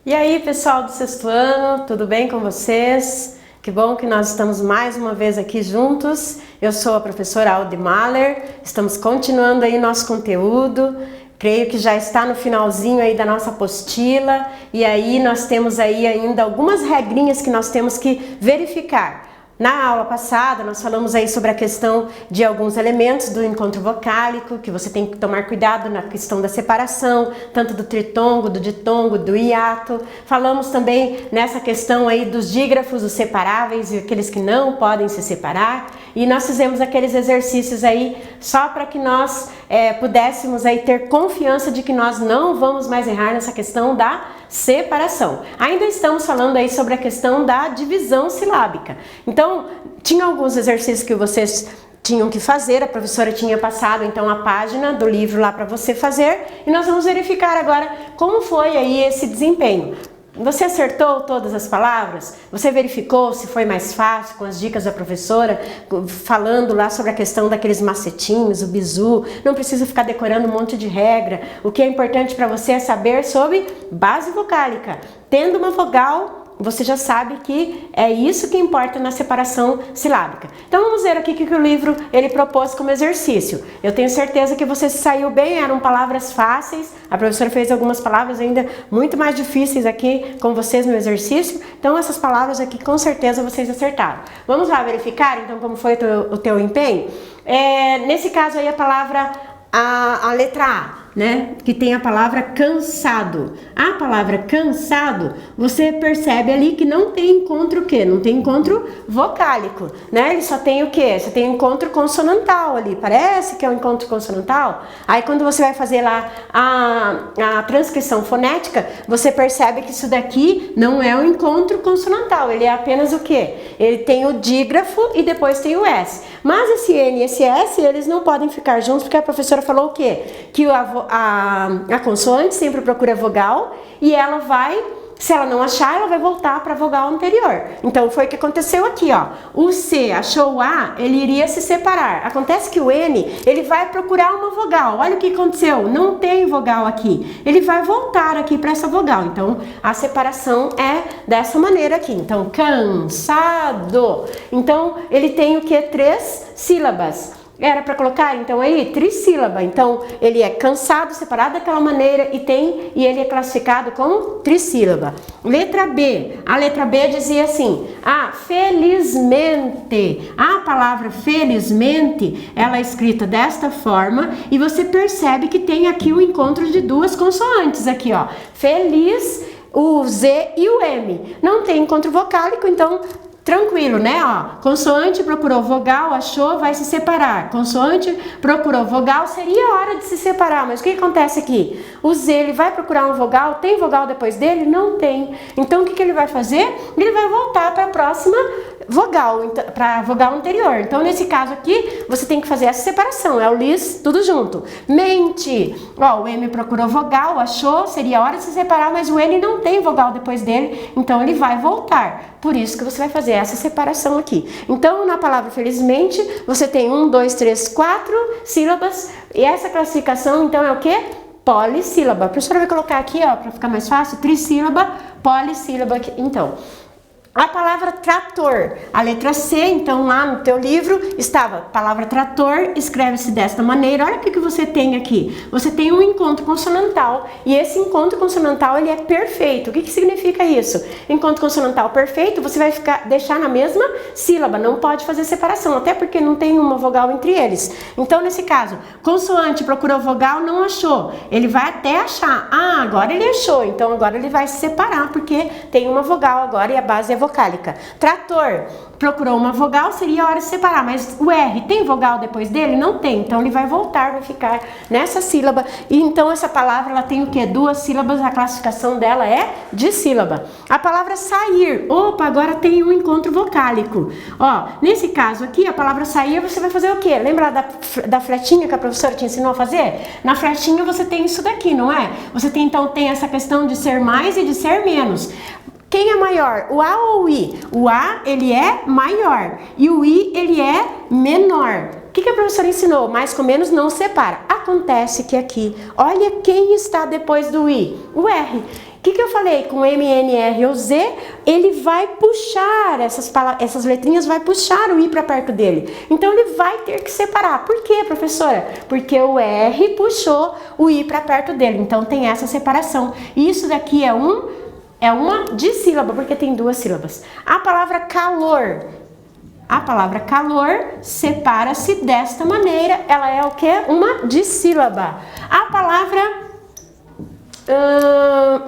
E aí, pessoal do sexto ano, tudo bem com vocês? Que bom que nós estamos mais uma vez aqui juntos. Eu sou a professora Aldi Mahler, estamos continuando aí nosso conteúdo. Creio que já está no finalzinho aí da nossa apostila e aí nós temos aí ainda algumas regrinhas que nós temos que verificar. Na aula passada nós falamos aí sobre a questão de alguns elementos do encontro vocálico, que você tem que tomar cuidado na questão da separação, tanto do tritongo, do ditongo, do hiato. Falamos também nessa questão aí dos dígrafos, os separáveis e aqueles que não podem se separar. E nós fizemos aqueles exercícios aí só para que nós pudéssemos aí ter confiança de que nós não vamos mais errar nessa questão da separação. Ainda estamos falando aí sobre a questão da divisão silábica. Então, tinha alguns exercícios que vocês tinham que fazer, a professora tinha passado então a página do livro lá para você fazer e nós vamos verificar agora como foi aí esse desempenho. Você acertou todas as palavras? Você verificou se foi mais fácil com as dicas da professora, falando lá sobre a questão daqueles macetinhos, o bizu? Não precisa ficar decorando um monte de regra. O que é importante para você é saber sobre base vocálica. Tendo uma vogal, você já sabe que é isso que importa na separação silábica. Então vamos ver aqui o que o livro ele propôs como exercício. Eu tenho certeza que você saiu bem, eram palavras fáceis. A professora fez algumas palavras ainda muito mais difíceis aqui com vocês no exercício. Então essas palavras aqui com certeza vocês acertaram. Vamos lá verificar então como foi o teu empenho? Nesse caso aí a palavra, a letra A, né? Que tem a palavra cansado. A palavra cansado, você percebe ali que não tem encontro o quê? Não tem encontro vocálico, né? Ele só tem o quê? Você tem encontro consonantal ali. Parece que é um encontro consonantal. Aí quando você vai fazer lá a transcrição fonética, você percebe que isso daqui não é um encontro consonantal. Ele é apenas o quê? Ele tem o dígrafo e depois tem o S. Mas esse N e esse S, eles não podem ficar juntos porque a professora falou o quê? Que a consoante sempre procura vogal e ela vai, se ela não achar, ela vai voltar para a vogal anterior. Então foi o que aconteceu aqui, ó. O C achou o A, ele iria se separar. Acontece que o N, ele vai procurar uma vogal. Olha o que aconteceu, não tem vogal aqui. Ele vai voltar aqui para essa vogal. Então a separação é dessa maneira aqui. Então cansado. Então ele tem o que? 3 sílabas. Era para colocar então aí trissílaba, então ele é cansado, separado daquela maneira e ele é classificado como trissílaba. Letra B, a letra B dizia assim, felizmente. A palavra felizmente, ela é escrita desta forma e você percebe que tem aqui o encontro de duas consoantes aqui, ó, feliz, o Z e o M. Não tem encontro vocálico, então tranquilo, né? Ó, consoante procurou vogal, achou, vai se separar. Consoante procurou vogal, seria hora de se separar. Mas o que acontece aqui? O Z, ele vai procurar um vogal, tem vogal depois dele? Não tem. Então, o que ele vai fazer? Ele vai voltar para a próxima vogal, para a vogal anterior. Então, nesse caso aqui, você tem que fazer essa separação. É o lis, tudo junto. Mente. Ó, o M procurou vogal, achou, seria hora de se separar, mas o N não tem vogal depois dele, então ele vai voltar. Por isso que você vai fazer essa separação aqui. Então, na palavra felizmente, você tem 1, 2, 3, 4 sílabas. E essa classificação, então, é o quê? Polissílaba. A professora vai colocar aqui, ó, para ficar mais fácil, trissílaba, polissílaba. Então, a palavra trator, a letra C, então lá no teu livro estava palavra trator, escreve-se desta maneira. Olha o que você tem aqui. Você tem um encontro consonantal e esse encontro consonantal ele é perfeito. O que significa isso? Encontro consonantal perfeito, você vai deixar na mesma sílaba, não pode fazer separação, até porque não tem uma vogal entre eles. Então nesse caso, consoante procurou vogal, não achou. Ele vai até achar. Agora ele achou, então agora ele vai se separar porque tem uma vogal agora e a base é vocálica. Trator, procurou uma vogal, seria hora de separar, mas o R tem vogal depois dele? Não tem, então ele vai voltar, vai ficar nessa sílaba. E então essa palavra, ela tem o que? 2 sílabas, a classificação dela é de sílaba. A palavra sair, opa, agora tem um encontro vocálico. Ó, nesse caso aqui, a palavra sair, você vai fazer o quê? Lembra da fletinha que a professora te ensinou a fazer? Na fletinha você tem isso daqui, não é? Você tem, então, tem essa questão de ser mais e de ser menos. Quem é maior, o A ou o I? O A, ele é maior e o I, ele é menor. O que a professora ensinou? Mais com menos não separa. Acontece que aqui, olha quem está depois do I, o R. O que eu falei? Com M, N, R ou Z, ele vai puxar essas letrinhas, vai puxar o I para perto dele. Então, ele vai ter que separar. Por quê, professora? Porque o R puxou o I para perto dele. Então, tem essa separação. E isso daqui é uma dissílaba, porque tem duas sílabas. A palavra calor. A palavra calor separa-se desta maneira. Ela é o quê? Uma dissílaba. A palavra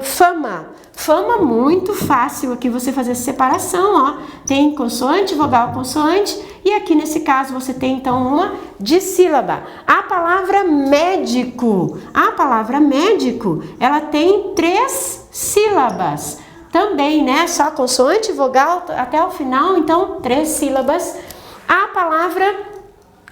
fama. Fama, muito fácil aqui você fazer essa separação, ó. Tem consoante, vogal, consoante. E aqui nesse caso você tem então uma dissílaba. A palavra médico. A palavra médico, ela tem 3 sílabas. Também, né? Só consoante, vogal até o final, então 3 sílabas. A palavra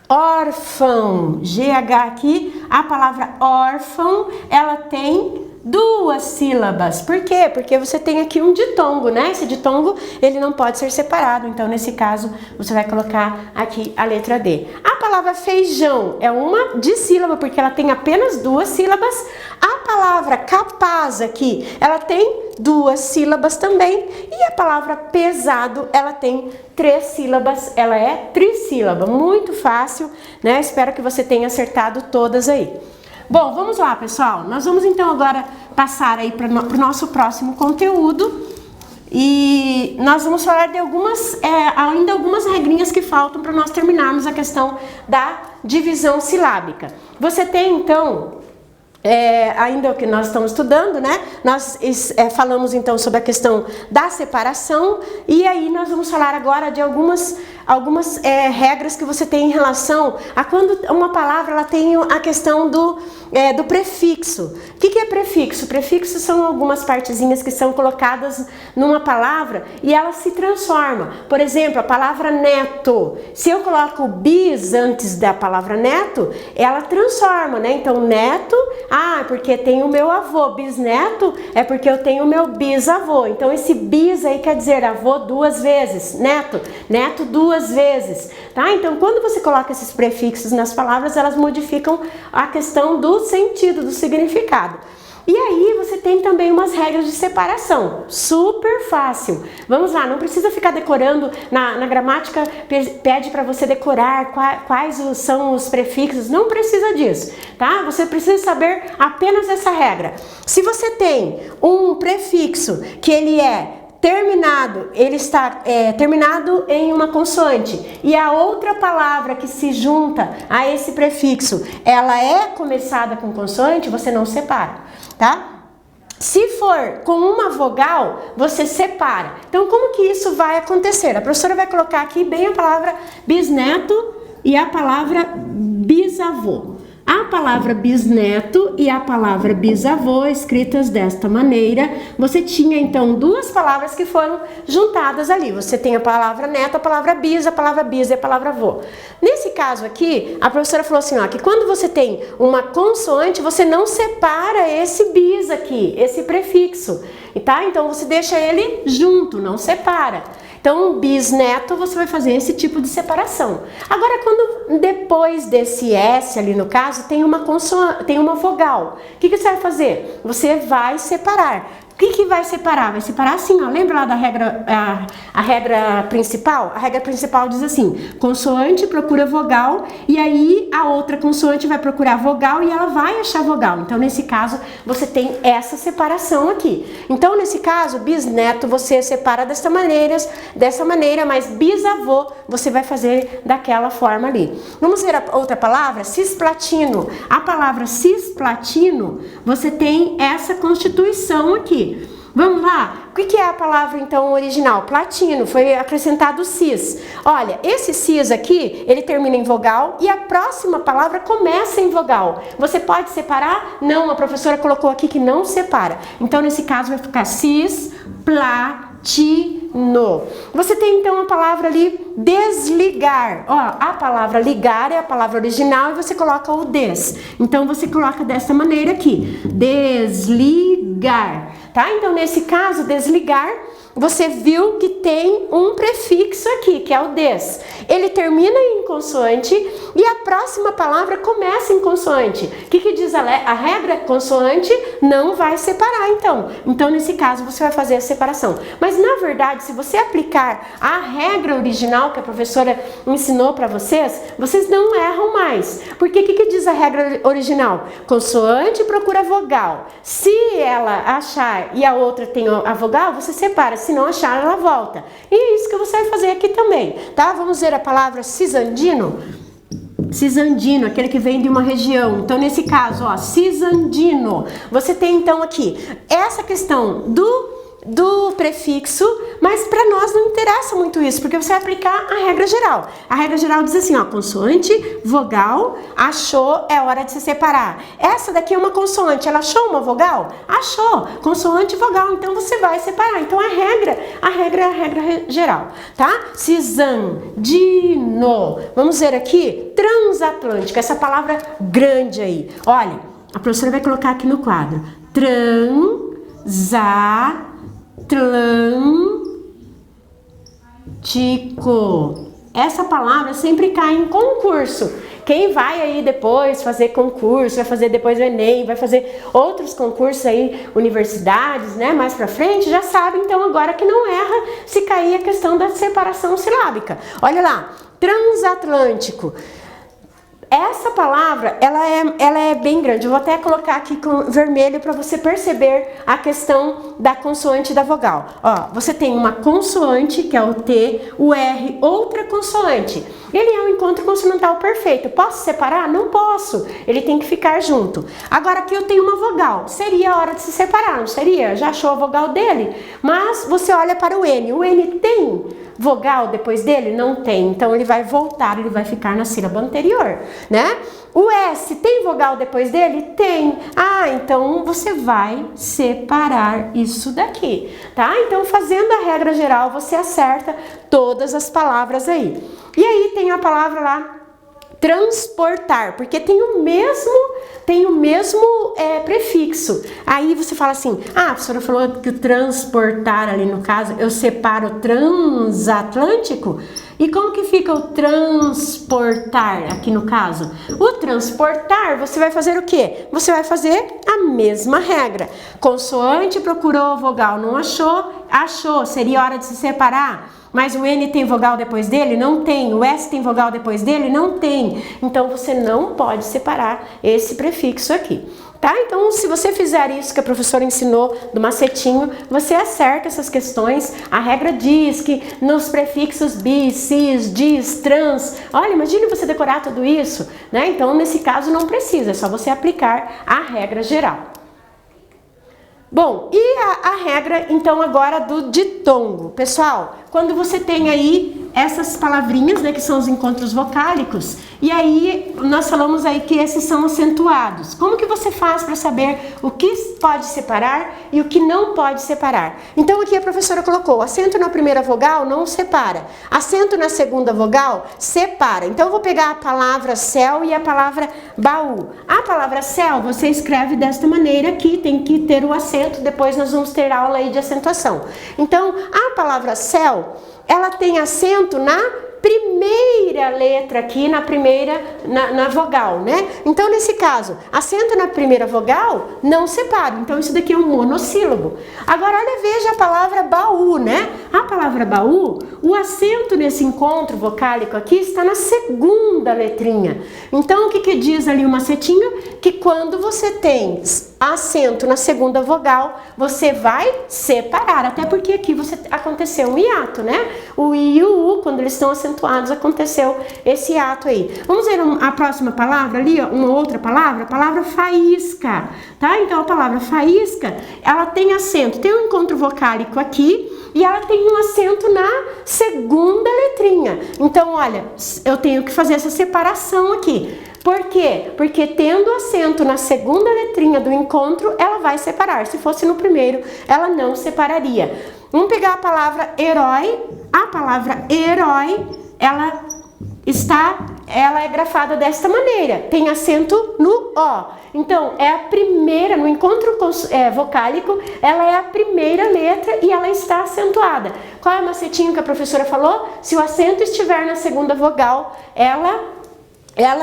órfão, GH aqui, a palavra órfão, ela tem 2 sílabas. Por quê? Porque você tem aqui um ditongo, né? Esse ditongo, ele não pode ser separado. Então, nesse caso, você vai colocar aqui a letra D. A palavra feijão é uma dissílaba, porque ela tem apenas 2 sílabas. A palavra capaz aqui, ela tem 2 sílabas também. E a palavra pesado, ela tem 3 sílabas. Ela é trissílaba. Muito fácil, né? Espero que você tenha acertado todas aí. Bom, vamos lá, pessoal. Nós vamos então agora passar aí para o nosso próximo conteúdo e nós vamos falar de ainda algumas regrinhas que faltam para nós terminarmos a questão da divisão silábica. Você tem então ainda o que nós estamos estudando, né? Nós falamos então sobre a questão da separação e aí nós vamos falar agora de algumas regras que você tem em relação a quando uma palavra ela tem a questão do prefixo. O que é prefixo? Prefixo são algumas partezinhas que são colocadas numa palavra e ela se transforma. Por exemplo, a palavra neto. Se eu coloco bis antes da palavra neto, ela transforma, né? Então, neto, porque tem o meu avô. Bisneto é porque eu tenho o meu bisavô. Então, esse bis aí quer dizer avô 2 vezes, neto 2 vezes, tá? Então, quando você coloca esses prefixos nas palavras, elas modificam a questão do sentido, do significado. E aí você tem também umas regras de separação, super fácil. Vamos lá, não precisa ficar decorando, na gramática pede para você decorar quais são os prefixos, não precisa disso, tá? Você precisa saber apenas essa regra. Se você tem um prefixo que ele está terminado em uma consoante e a outra palavra que se junta a esse prefixo, ela é começada com consoante, você não separa, tá? Se for com uma vogal, você separa. Então, como que isso vai acontecer? A professora vai colocar aqui bem a palavra bisneto e a palavra bisavô. A palavra bisneto e a palavra bisavô escritas desta maneira, você tinha então 2 palavras que foram juntadas ali. Você tem a palavra neto, a palavra bis e a palavra avô. Nesse caso aqui, a professora falou assim, que quando você tem uma consoante, você não separa esse bis aqui, esse prefixo, tá? Então você deixa ele junto, não separa. Então, bisneto, você vai fazer esse tipo de separação. Agora, quando depois desse S ali no caso, tem uma vogal, o que você vai fazer? Você vai separar. O que vai separar? Vai separar assim, ó. Lembra lá da regra, a regra principal? A regra principal diz assim, consoante procura vogal e aí a outra consoante vai procurar vogal e ela vai achar vogal. Então, nesse caso, você tem essa separação aqui. Então, nesse caso, bisneto você separa dessa maneira, mas bisavô você vai fazer daquela forma ali. Vamos ver a outra palavra? Cisplatino. A palavra cisplatino, você tem essa constituição aqui. Vamos lá? O que é a palavra então original? Platino, foi acrescentado cis. Olha, esse cis aqui, ele termina em vogal e a próxima palavra começa em vogal. Você pode separar? Não, a professora colocou aqui que não separa. Então, nesse caso, vai ficar cis, platino. Você tem então a palavra ali desligar. A palavra ligar é a palavra original e você coloca o des. Então, você coloca dessa maneira aqui. Desligar. Tá? Então, nesse caso, desligar, você viu que tem um prefixo aqui, que é o des. Ele termina em consoante e a próxima palavra começa em consoante. O que diz a regra? Consoante não vai separar, então. Então, nesse caso, você vai fazer a separação. Mas, na verdade, se você aplicar a regra original que a professora ensinou para vocês, vocês não erram mais. Porque o que diz a regra original? Consoante procura vogal. Se ela achar e a outra tem a vogal, você separa. Se não achar, ela volta. E é isso que você vai fazer aqui também, tá? Vamos ver a palavra cisandino. Cisandino, aquele que vem de uma região. Então, nesse caso, ó, cisandino. Você tem, então, aqui essa questão do prefixo, mas para nós não interessa muito isso, porque você vai aplicar a regra geral. A regra geral diz assim, ó, consoante, vogal, achou, é hora de se separar. Essa daqui é uma consoante, ela achou uma vogal? Achou, consoante, vogal, então você vai separar. Então a regra é a regra geral, tá? Cisandino. Vamos ver aqui, transatlântico, essa palavra grande aí. Olha, a professora vai colocar aqui no quadro. Transatlântico. Essa palavra sempre cai em concurso. Quem vai aí depois fazer concurso, vai fazer depois o Enem, vai fazer outros concursos aí, universidades, né, mais pra frente, já sabe então agora que não erra se cair a questão da separação silábica. Olha lá, transatlântico. Essa palavra, ela é bem grande. Eu vou até colocar aqui com vermelho para você perceber a questão da consoante e da vogal. Ó, você tem uma consoante, que é o T, o R, outra consoante. Ele é um encontro consonantal perfeito. Posso separar? Não posso. Ele tem que ficar junto. Agora aqui eu tenho uma vogal. Seria a hora de se separar, não seria? Já achou a vogal dele? Mas você olha para o N. O N tem vogal depois dele? Não tem. Então ele vai voltar, ele vai ficar na sílaba anterior, né? O S tem vogal depois dele? Tem. Ah, então você vai separar isso daqui, tá? Então fazendo a regra geral, você acerta todas as palavras aí. E aí tem a palavra lá, transportar, porque tem o mesmo prefixo. Aí você fala assim, ah, a professora falou que o transportar ali no caso, eu separo transatlântico. E como que fica o transportar aqui no caso? O transportar, você vai fazer o quê? Você vai fazer a mesma regra. Consoante procurou vogal, não achou, achou, seria hora de se separar. Mas o N tem vogal depois dele? Não tem. O S tem vogal depois dele? Não tem. Então você não pode separar esse prefixo aqui. Tá? Então, se você fizer isso que a professora ensinou do macetinho, você acerta essas questões. A regra diz que nos prefixos bis, cis, dis, trans, olha, imagine você decorar tudo isso, né? Então, nesse caso, não precisa, é só você aplicar a regra geral. Bom, e a regra, então, agora do ditongo. Pessoal, quando você tem aí essas palavrinhas, né, que são os encontros vocálicos, e aí nós falamos aí que esses são acentuados. Como que você faz para saber o que pode separar e o que não pode separar? Então aqui a professora colocou, acento na primeira vogal não separa, acento na segunda vogal separa. Então eu vou pegar a palavra céu e a palavra baú. A palavra céu você escreve desta maneira aqui, tem que ter o acento, depois nós vamos ter aula aí de acentuação. Então a palavra céu, ela tem acento na primeira letra aqui, na vogal, né? Então, nesse caso, acento na primeira vogal, não separo. Então, isso daqui é um monossílabo. Agora, olha, veja a palavra baú, né? A palavra baú, o acento nesse encontro vocálico aqui está na segunda letrinha. Então, o que diz ali o macetinho? Que quando você tem acento na segunda vogal, você vai separar, até porque aqui aconteceu um hiato, né? O I e o U, quando eles estão acentuados, aconteceu esse hiato aí. Vamos ver a próxima palavra ali, ó, uma outra palavra, a palavra faísca, tá? Então a palavra faísca, ela tem acento, tem um encontro vocálico aqui e ela tem um acento na segunda letrinha. Então, olha, eu tenho que fazer essa separação aqui. Por quê? Porque tendo acento na segunda letrinha do encontro, ela vai separar. Se fosse no primeiro, ela não separaria. Vamos pegar a palavra herói. A palavra herói, ela está ela é grafada desta maneira, tem acento no O. Então, é a primeira, no encontro vocálico, ela é a primeira letra e ela está acentuada. Qual é o macetinho que a professora falou? Se o acento estiver na segunda vogal, ela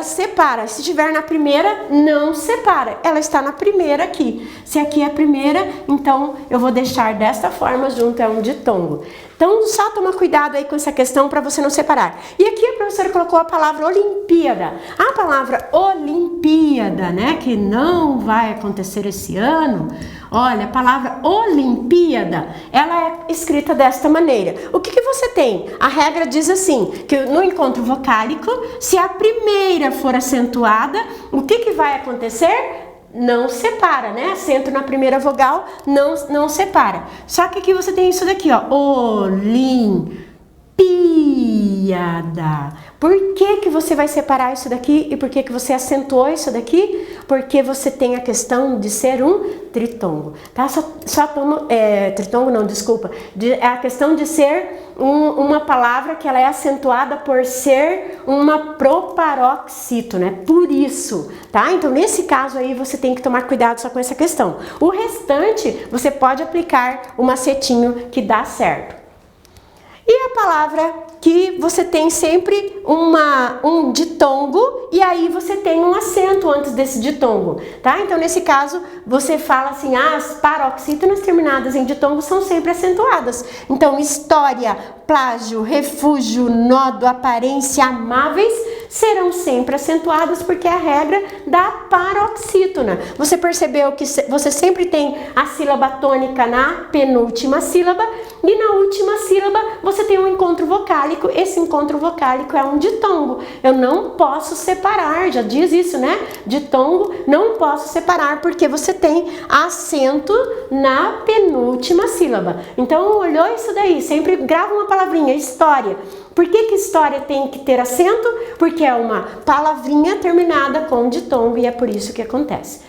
separa. Se estiver na primeira, não separa. Ela está na primeira aqui. Se aqui é a primeira, então eu vou deixar desta forma junto a um ditongo. Então, só toma cuidado aí com essa questão para você não separar. E aqui a professora colocou a palavra Olimpíada. A palavra Olimpíada, né, que não vai acontecer esse ano. Olha, a palavra Olimpíada, ela é escrita desta maneira. O que você tem? A regra diz assim, que no encontro vocálico, se a primeira for acentuada, o que vai acontecer? Não separa, né? Acento na primeira vogal não separa. Só que aqui você tem isso daqui, ó. Olimpíada. Por que você vai separar isso daqui e por que você acentuou isso daqui? Porque você tem a questão de ser um tritongo, tá? Tritongo não, desculpa. É a questão de ser uma palavra que ela é acentuada por ser uma proparoxítona, né? Por isso, tá? Então, nesse caso aí, você tem que tomar cuidado só com essa questão. O restante, você pode aplicar o macetinho que dá certo. E a palavra que você tem sempre um ditongo e aí você tem um acento antes desse ditongo, tá? Então, nesse caso, você fala assim, as paroxítonas terminadas em ditongo são sempre acentuadas. Então, história, plágio, refúgio, nodo, aparência, amáveis serão sempre acentuadas porque é a regra da paroxítona. Você percebeu que você sempre tem a sílaba tônica na penúltima sílaba e na última sílaba você tem um encontro vocálico. Esse encontro vocálico é um ditongo. Eu não posso separar, já diz isso, né? Ditongo, não posso separar porque você tem acento na penúltima sílaba. Então, olhou isso daí? Sempre grava uma palavrinha, história. Por que história tem que ter acento? Porque é uma palavrinha terminada com ditongo e é por isso que acontece.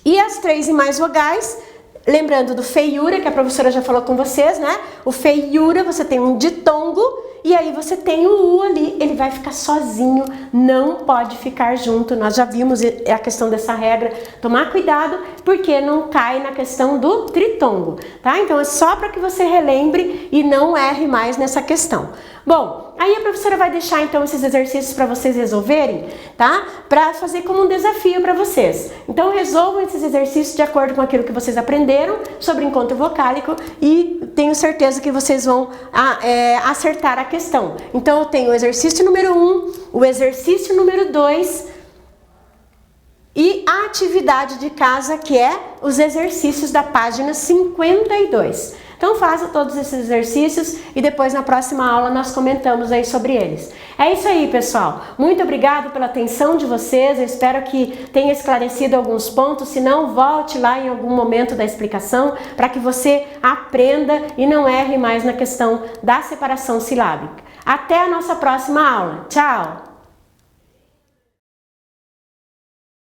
E as 3 e mais vogais, lembrando do feiura, que a professora já falou com vocês, né? O feiura, você tem um ditongo e aí você tem o U ali, ele vai ficar sozinho, não pode ficar junto. Nós já vimos a questão dessa regra, tomar cuidado porque não cai na questão do tritongo, tá? Então é só para que você relembre e não erre mais nessa questão. Bom, aí a professora vai deixar então esses exercícios para vocês resolverem, tá? Para fazer como um desafio para vocês. Então resolvam esses exercícios de acordo com aquilo que vocês aprenderam sobre encontro vocálico e tenho certeza que vocês vão acertar a questão. Então eu tenho o exercício número 1, o exercício número 2 e a atividade de casa, que é os exercícios da página 52. Então faça todos esses exercícios e depois na próxima aula nós comentamos aí sobre eles. É isso aí, pessoal. Muito obrigado pela atenção de vocês. Eu espero que tenha esclarecido alguns pontos. Se não, volte lá em algum momento da explicação para que você aprenda e não erre mais na questão da separação silábica. Até a nossa próxima aula. Tchau!